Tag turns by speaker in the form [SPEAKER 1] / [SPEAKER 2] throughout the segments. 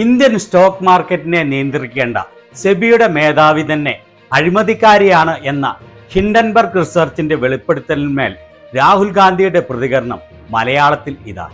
[SPEAKER 1] Indian stock മാർക്കറ്റിനെ നിയന്ത്രിക്കേണ്ട സെബിയുടെ മേധാവി തന്നെ അഴിമതിക്കാരിയാണ് എന്ന ഹിൻഡൻബർഗ് റിസർച്ചിന്റെ വെളിപ്പെടുത്തലിന്മേൽ രാഹുൽ ഗാന്ധിയുടെ പ്രതികരണം മലയാളത്തിൽ ഇതാ.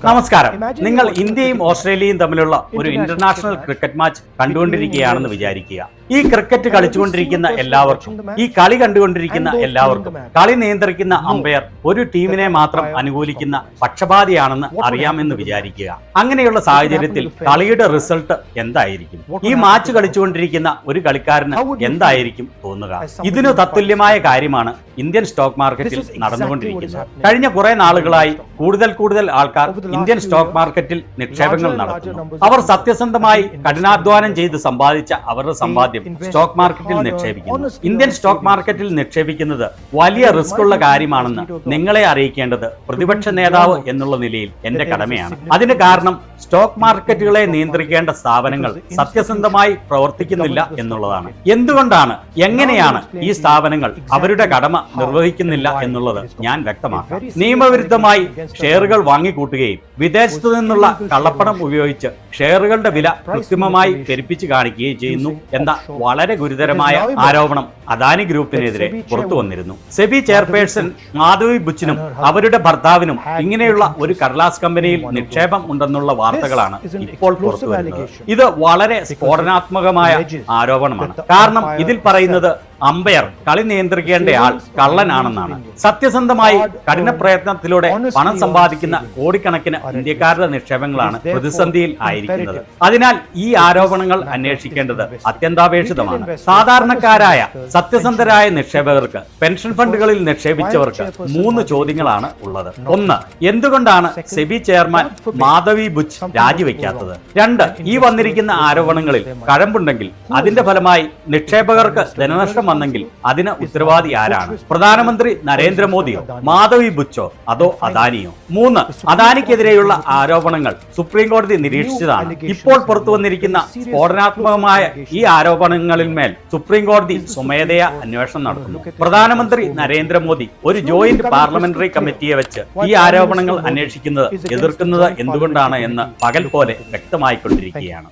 [SPEAKER 1] നമസ്കാരം. നിങ്ങൾ ഇന്ത്യയും ഓസ്ട്രേലിയയും തമ്മിലുള്ള ഒരു ഇന്റർനാഷണൽ ക്രിക്കറ്റ് മാച്ച് കണ്ടുകൊണ്ടിരിക്കുകയാണെന്ന് വിചാരിക്കുക. ഈ ക്രിക്കറ്റ് കളിച്ചുകൊണ്ടിരിക്കുന്ന എല്ലാവർക്കും, ഈ കളി കണ്ടുകൊണ്ടിരിക്കുന്ന എല്ലാവർക്കും കളി നിയന്ത്രിക്കുന്ന അമ്പയർ ഒരു ടീമിനെ മാത്രം അനുകൂലിക്കുന്ന പക്ഷപാതിയാണെന്ന് അറിയാമെന്ന് വിചാരിക്കുക. അങ്ങനെയുള്ള സാഹചര്യത്തിൽ കളിയുടെ റിസൾട്ട് എന്തായിരിക്കും? ഈ മാച്ച് കളിച്ചുകൊണ്ടിരിക്കുന്ന ഒരു കളിക്കാരന് എന്തായിരിക്കും തോന്നുക? ഇതിനു തത്തുല്യമായ കാര്യമാണ് ഇന്ത്യൻ സ്റ്റോക്ക് മാർക്കറ്റിൽ നടന്നുകൊണ്ടിരിക്കുന്നത്. കഴിഞ്ഞ കുറെ നാളുകളായി കൂടുതൽ ആൾക്കാർ ഇന്ത്യൻ സ്റ്റോക്ക് മാർക്കറ്റിൽ നിക്ഷേപങ്ങൾ നടത്തുന്നു. അവർ സത്യസന്ധമായി കഠിനാധ്വാനം ചെയ്ത് സമ്പാദിച്ച അവരുടെ സമ്പാദ്യം സ്റ്റോക്ക് മാർക്കറ്റിൽ നിക്ഷേപിക്കുന്നു. ഇന്ത്യൻ സ്റ്റോക്ക് മാർക്കറ്റിൽ നിക്ഷേപിക്കുന്നത് വലിയ റിസ്ക് ഉള്ള കാര്യമാണെന്ന് നിങ്ങളെ അറിയിക്കേണ്ടത് പ്രതിപക്ഷ നേതാവ് എന്നുള്ള നിലയിൽ എന്റെ കടമയാണ്. അതിന് കാരണം സ്റ്റോക്ക് മാർക്കറ്റുകളെ നിയന്ത്രിക്കേണ്ട സ്ഥാപനങ്ങൾ സത്യസന്ധമായി പ്രവർത്തിക്കുന്നില്ല എന്നുള്ളതാണ്. എന്തുകൊണ്ടാണ്, എങ്ങനെയാണ് ഈ സ്ഥാപനങ്ങൾ അവരുടെ കടമ നിർവഹിക്കുന്നില്ല എന്നുള്ളത് ഞാൻ വ്യക്തമാക്കാം. നിയമവിരുദ്ധമായി ഷെയറുകൾ വാങ്ങിക്കൂട്ടുകയും വിദേശത്തു നിന്നുള്ള കള്ളപ്പണം ഉപയോഗിച്ച് ഷെയറുകളുടെ വില കൃത്രിമമായി പെരുപ്പിച്ച് കാണിക്കുകയും ചെയ്യുന്നു എന്ന വളരെ ഗുരുതരമായ ആരോപണം അദാനി ഗ്രൂപ്പിനെതിരെ പുറത്തു വന്നിരുന്നു. സെബി ചെയർപേഴ്സൺ മാധവി ബുച്ചിനും അവരുടെ ഭർത്താവിനും ഇങ്ങനെയുള്ള ഒരു കടലാസ് കമ്പനിയിൽ നിക്ഷേപം ഉണ്ടെന്നുള്ള വാർത്തകളാണ് ഇപ്പോൾ പുറത്തു വരുന്നത്. ഇത് വളരെ സ്ഫോടനാത്മകമായ ആരോപണമാണ്. കാരണം ഇതിൽ പറയുന്നത് അമ്പയർ, കളി നിയന്ത്രിക്കേണ്ടയാൾ കള്ളനാണെന്നാണ്. സത്യസന്ധമായി കഠിന പ്രയത്നത്തിലൂടെ പണം സമ്പാദിക്കുന്ന കോടിക്കണക്കിന് ഇന്ത്യക്കാരുടെ നിക്ഷേപങ്ങളാണ് പ്രതിസന്ധിയിൽ ആയിരിക്കുന്നത്. അതിനാൽ ഈ ആരോപണങ്ങൾ അന്വേഷിക്കേണ്ടത് അത്യന്താപേക്ഷിതമാണ്. സാധാരണക്കാരായ സത്യസന്ധരായ നിക്ഷേപകർക്ക്, പെൻഷൻ ഫണ്ടുകളിൽ നിക്ഷേപിച്ചവർക്ക് 3 ചോദ്യങ്ങളാണ് ഉള്ളത്. 1. എന്തുകൊണ്ടാണ് സെബി ചെയർമാൻ മാധവി ബുച്ച് രാജിവെക്കാത്തത്? 2. ഈ വന്നിരിക്കുന്ന ആരോപണങ്ങളിൽ കഴമ്പുണ്ടെങ്കിൽ അതിന്റെ ഫലമായി നിക്ഷേപകർക്ക് ധനനഷ്ടം വന്നെങ്കിൽ അതിന് ഉത്തരവാദി ആരാണ്? പ്രധാനമന്ത്രി നരേന്ദ്രമോദിയോ, മാധവി ബുച്ചോ, അതോ അദാനിയോ? 3. അദാനിക്കെതിരെയുള്ള ആരോപണങ്ങൾ സുപ്രീം കോടതി നിരീക്ഷിച്ചതാണ്. ഇപ്പോൾ പുറത്തു വന്നിരിക്കുന്ന സ്ഫോടനാത്മകമായ ഈ ആരോപണങ്ങളിന്മേൽ സുപ്രീം കോടതി സ്വമേധയാ അന്വേഷണം നടത്തുന്നു. പ്രധാനമന്ത്രി നരേന്ദ്രമോദി ഒരു ജോയിന്റ് പാർലമെന്ററി കമ്മിറ്റിയെ വെച്ച് ഈ ആരോപണങ്ങൾ അന്വേഷിക്കുന്നത് എതിർക്കുന്നത് എന്തുകൊണ്ടാണ് എന്ന് പകൽ പോലെ വ്യക്തമായിക്കൊണ്ടിരിക്കുകയാണ്.